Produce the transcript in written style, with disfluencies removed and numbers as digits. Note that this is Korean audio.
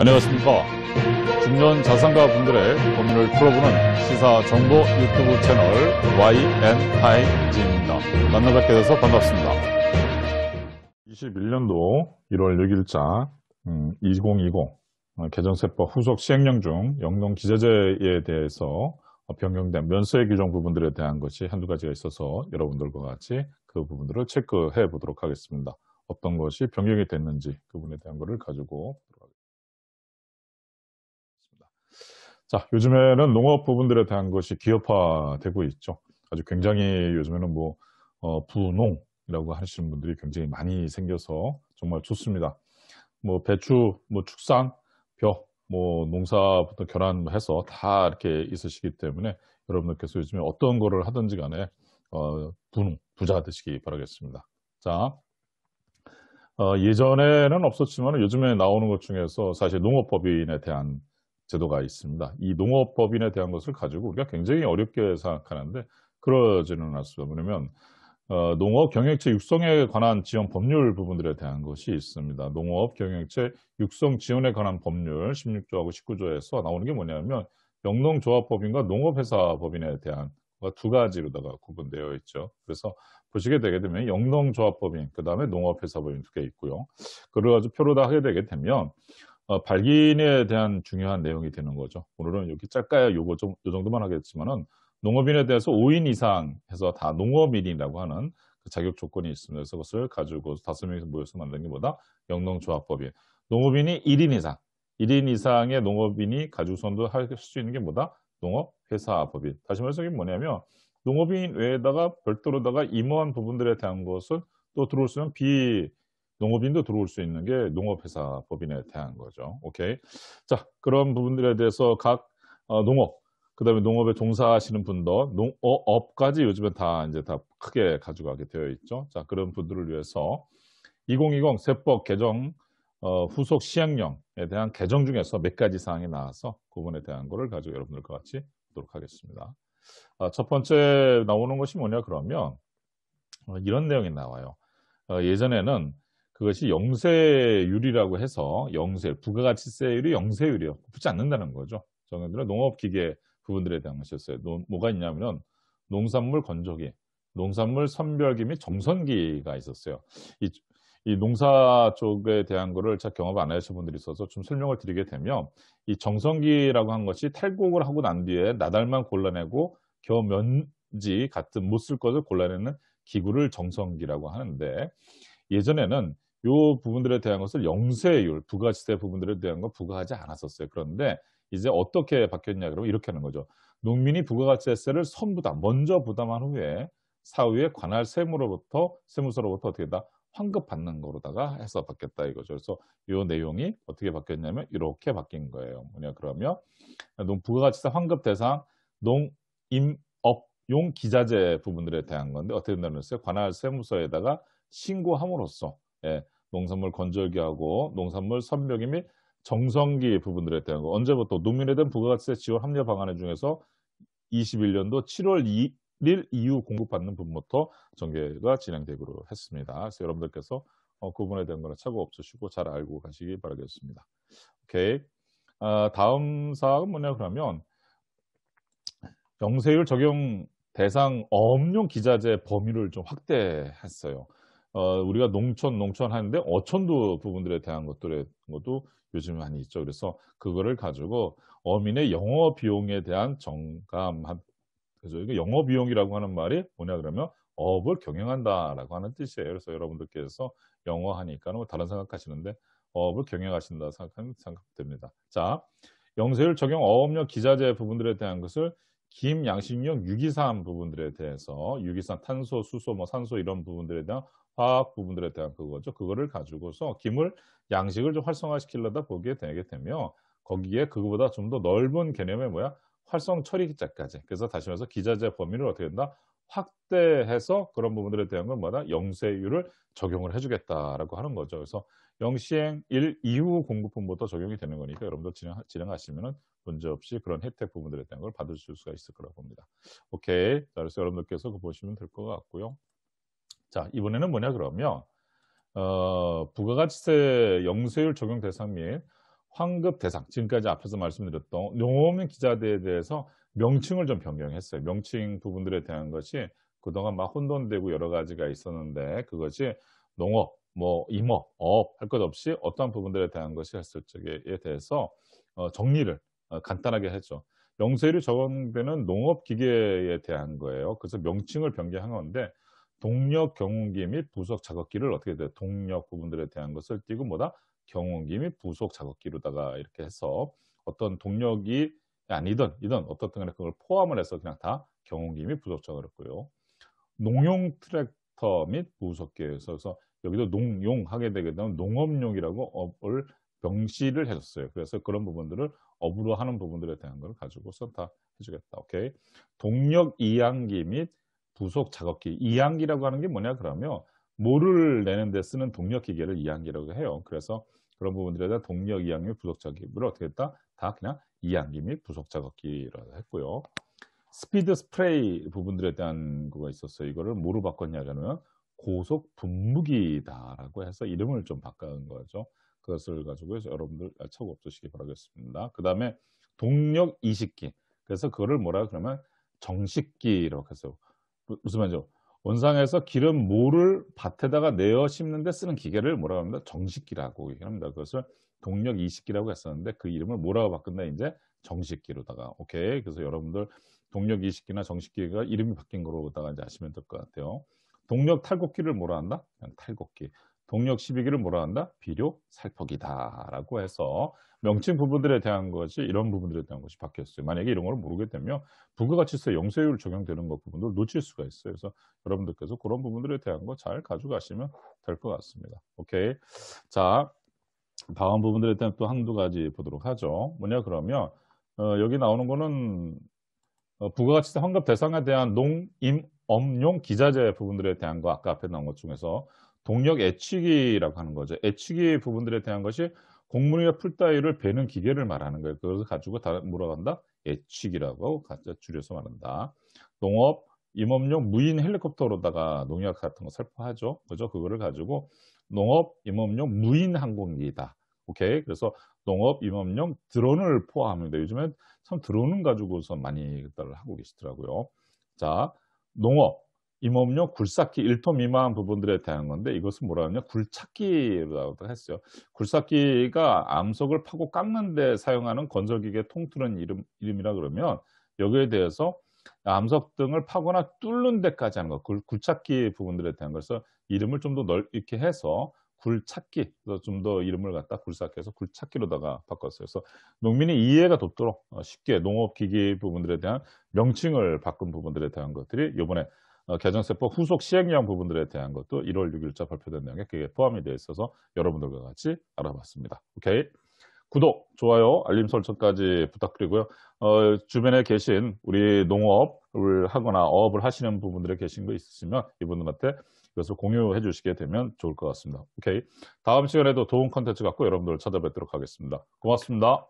안녕하십니까. 중년 자산가 분들의 고민을 풀어보는 시사 정보 유튜브 채널 YN타임즈입니다. 만나 뵙게 돼서 반갑습니다. 21년도 1월 6일자 2020 개정세법 후속 시행령 중 영농기자재에 대해서 변경된 면세 규정 부분들에 대한 것이 한두 가지가 있어서 여러분들과 같이 그 부분들을 체크해 보도록 하겠습니다. 어떤 것이 변경이 됐는지 그 부분에 대한 것을 가지고 보도록 하겠습니다. 자, 요즘에는 농업 부분들에 대한 것이 기업화되고 있죠. 아주 굉장히 요즘에는 부농이라고 하시는 분들이 굉장히 많이 생겨서 정말 좋습니다. 배추, 축산, 벼, 농사부터 결합해서 다 이렇게 있으시기 때문에 여러분들께서 요즘에 어떤 거를 하든지 간에 부자 되시기 바라겠습니다. 자, 예전에는 없었지만 요즘에 나오는 것 중에서 사실 농업법인에 대한 제도가 있습니다. 이 농업법인에 대한 것을 가지고 우리가 굉장히 어렵게 생각하는데 그러지는 않습니다. 왜냐하면 농업 경영체 육성에 관한 지원 법률 부분들에 대한 것이 있습니다. 농업 경영체 육성 지원에 관한 법률 16조하고 19조에서 나오는 게 뭐냐면 영농조합법인과 농업회사법인에 대한 두 가지로다가 구분되어 있죠. 그래서 보시게 되게 되면 영농조합법인, 그 다음에 농업회사법인 두 개 있고요. 그걸 가지고 표로 다 하게 되게 되면 발기인에 대한 중요한 내용이 되는 거죠. 오늘은 여기 짧게 요 정도만 하겠지만은 농업인에 대해서 5인 이상 해서 다 농업인이라고 하는 그 자격 조건이 있습니다. 그래서 그것을 가지고 5명이서 모여서 만든 게 뭐다? 영농조합법인. 농업인이 1인 이상, 1인 이상의 농업인이 가지고선도 할 수 있는 게 뭐다? 농업회사법인. 다시 말해서 이게 뭐냐면 농업인 외에다가 별도로다가 임원 부분들에 대한 것은 또 들어올 수 있는 농업인도 들어올 수 있는 게 농업회사 법인에 대한 거죠. 오케이. 자, 그런 부분들에 대해서 각 농업, 그 다음에 농업에 종사하시는 분들, 업까지 요즘엔 다 이제 다 크게 가져가게 되어 있죠. 자, 그런 분들을 위해서 2020 세법 개정 후속 시행령에 대한 개정 중에서 몇 가지 사항이 나와서 그 부분에 대한 거를 가지고 여러분들과 같이 보도록 하겠습니다. 첫 번째 나오는 것이 뭐냐 그러면 이런 내용이 나와요. 예전에는 그것이 영세율이라고 해서 부가가치세율이 영세율이요. 붙지 않는다는 거죠. 저희들은 농업기계 부분들에 대한 것이었어요. 뭐가 있냐면 농산물 건조기, 농산물 선별기 및 정선기가 있었어요. 이 농사 쪽에 대한 거를 잘 경험 안 하신 분들이 있어서 좀 설명을 드리게 되면 이 정선기라고 한 것이 탈곡을 하고 난 뒤에 나달만 골라내고 겨우 면지 같은 못 쓸 것을 골라내는 기구를 정선기라고 하는데 예전에는 요 부분들에 대한 것을 영세율, 부가가치세 부분들에 대한 건 부과하지 않았었어요. 그런데 이제 어떻게 바뀌었냐 그러면 이렇게 하는 거죠. 농민이 부가가치세를 먼저 부담한 후에 사후에 관할 세무서로부터 어떻게 다 환급받는 거로다가 해서 바뀌었다 이거죠. 그래서 요 내용이 어떻게 바뀌었냐면 이렇게 바뀐 거예요. 뭐냐 그러면 부가가치세 환급 대상 농임업용 기자재 부분들에 대한 건데 어떻게 된다는 거예요? 관할 세무서에다가 신고함으로써 농산물 건조기하고 농산물 선별기 및 정성기 부분들에 대한 거 언제부터 농민에 대한 부가가치세 지원 합리화 방안 중에서 21년도 7월 2일 이후 공급받는 부분부터 전개가 진행되기로 했습니다. 그래서 여러분들께서 그 부분에 대한 거는 착오 없으시고 잘 알고 가시기 바라겠습니다. 오케이. 다음 사항은 뭐냐 그러면 영세율 적용 대상 어업용 기자재 범위를 좀 확대했어요. 우리가 농촌 하는데 어촌도 부분들에 대한 것도 요즘 많이 있죠. 그래서 그거를 가지고 어민의 영어 비용에 대한 그래서 이거 영어 비용이라고 하는 말이 뭐냐 그러면 어업을 경영한다라고 하는 뜻이에요. 그래서 여러분들께서 영어 하니까 다른 생각하시는데 어업을 경영하신다 생각됩니다. 자, 영세율 적용 어업용 기자재 부분들에 대한 것을 김, 양식용, 유기산 부분들에 대해서 유기산, 탄소, 수소, 산소 이런 부분들에 대한 화학 부분들에 대한 그거죠. 그거를 가지고서 김을 양식을 좀 활성화시키려다 보게 되게 되면 거기에 그거보다 좀 더 넓은 개념의 활성 처리자까지. 그래서 다시 말해서 기자재 범위를 어떻게 된다? 확대해서 그런 부분들에 대한 건 영세율을 적용을 해주겠다라고 하는 거죠. 그래서 영시행 1 이후 공급분부터 적용이 되는 거니까 여러분들 진행하시면은 문제없이 그런 혜택 부분들에 대한 걸 받으실 수가 있을 거라고 봅니다. 오케이. 자, 그래서 여러분들께서 그거 보시면 될 것 같고요. 자, 이번에는 뭐냐 그러면 부가가치세 영세율 적용 대상 및 환급 대상, 지금까지 앞에서 말씀드렸던 농업인 기자재에 대해서 명칭을 좀 변경했어요. 명칭 부분들에 대한 것이 그동안 막 혼돈되고 여러 가지가 있었는데 그것이 농업, 뭐 임업, 어업 할 것 없이 어떠한 부분들에 대한 것이 했을 적에 대해서 정리를 간단하게 했죠. 영세율이 적용되는 농업 기계에 대한 거예요. 그래서 명칭을 변경한 건데 동력 경운기 및 부속 작업기를 어떻게 돼요? 동력 부분들에 대한 것을 띄고 뭐다? 경운기 및 부속 작업기로다가 이렇게 해서 어떤 동력이 아니든 어떻든 간에 그걸 포함을 해서 그냥 다 경운기 및 부속 작업을 했고요. 농용 트랙터 및 부속기에서 그래서 여기도 농용하게 되게 되면 농업용이라고 업을 명시를 해 줬어요. 그래서 그런 부분들을 업으로 하는 부분들에 대한 걸 가지고서 다 해 주겠다. 오케이. 동력 이양기 및 부속 작업기. 이양기라고 하는 게 뭐냐 그러면 모를 내는 데 쓰는 동력 기계를 이양기라고 해요. 그래서 그런 부분들에 대한 동력 이양 및 부속 작업기를 어떻게 했다? 다 그냥 이양기 및 부속 작업기라고 했고요. 스피드 스프레이 부분들에 대한 거가 있었어요. 이거를 뭐로 바꿨냐 그러면 고속 분무기다라고 해서 이름을 좀 바꾼 거죠. 그것을 가지고 해서 여러분들 착오 없으시기 바라겠습니다. 그다음에 동력 이식기. 그래서 그거를 뭐라 그러면 정식기라고 해서 무슨 말이죠? 원상에서 기름 모를 밭에다가 내어 심는 데 쓰는 기계를 뭐라고 합니다? 정식기라고 얘기합니다. 그것을 동력 이식기라고 했었는데 그 이름을 뭐라고 바꾼다 인제 정식기로다가. 오케이. 그래서 여러분들 동력 이식기나 정식기가 이름이 바뀐 거로다가 이제 아시면 될 것 같아요. 동력 탈곡기를 뭐라 한다? 그냥 탈곡기. 동력 시비기를 뭐라 한다? 비료 살포기다라고 해서 명칭 부분들에 대한 것이 이런 부분들에 대한 것이 바뀌었어요. 만약에 이런 걸 모르게 되면 부가가치세 영세율 적용되는 것 부분을 놓칠 수가 있어요. 그래서 여러분들께서 그런 부분들에 대한 거 잘 가져가시면 될 것 같습니다. 오케이. 자, 다음 부분들에 대한 또 한두 가지 보도록 하죠. 뭐냐 그러면 여기 나오는 거는 부가가치세 환급 대상에 대한 농임업용 기자재 부분들에 대한 거 아까 앞에 나온 것 중에서 동력 애취기라고 하는 거죠. 애취기 부분들에 대한 것이 곡물이나 풀 따위를 베는 기계를 말하는 거예요. 그것을 가지고 다 뭐라고 한다? 애취기라고 줄여서 말한다. 농업, 임업용 무인 헬리콥터로다가 농약 같은 거 살포하죠. 그죠? 그거를 가지고 농업, 임업용 무인 항공기다. 오케이. 그래서 농업, 임업용 드론을 포함합니다. 요즘엔 참 드론을 가지고서 많이 하고 계시더라고요. 자, 농업, 임업용 굴삭기 1톤 미만 부분들에 대한 건데 이것은 뭐라 하냐? 굴착기라고 했어요. 굴삭기가 암석을 파고 깎는 데 사용하는 건설기계 통틀은 이름이라 그러면 여기에 대해서 암석 등을 파거나 뚫는 데까지 하는 거. 굴착기 부분들에 대한 것을 이름을 좀 더 넓게 해서 굴착기, 좀 더 이름을 갖다 굴삭해서 굴착기로다가 바꿨어요. 그래서 농민이 이해가 돕도록 쉽게 농업기기 부분들에 대한 명칭을 바꾼 부분들에 대한 것들이 요번에 개정세법 후속 시행령 부분들에 대한 것도 1월 6일자 발표된 내용에 그게 포함이 되어 있어서 여러분들과 같이 알아봤습니다. 오케이. 구독, 좋아요, 알림 설정까지 부탁드리고요. 주변에 계신 우리 농업을 하거나 어업을 하시는 분들에 계신 거 있으시면 이분들한테 이것을 공유해 주시게 되면 좋을 것 같습니다. 오케이. 다음 시간에도 좋은 컨텐츠 갖고 여러분들을 찾아뵙도록 하겠습니다. 고맙습니다.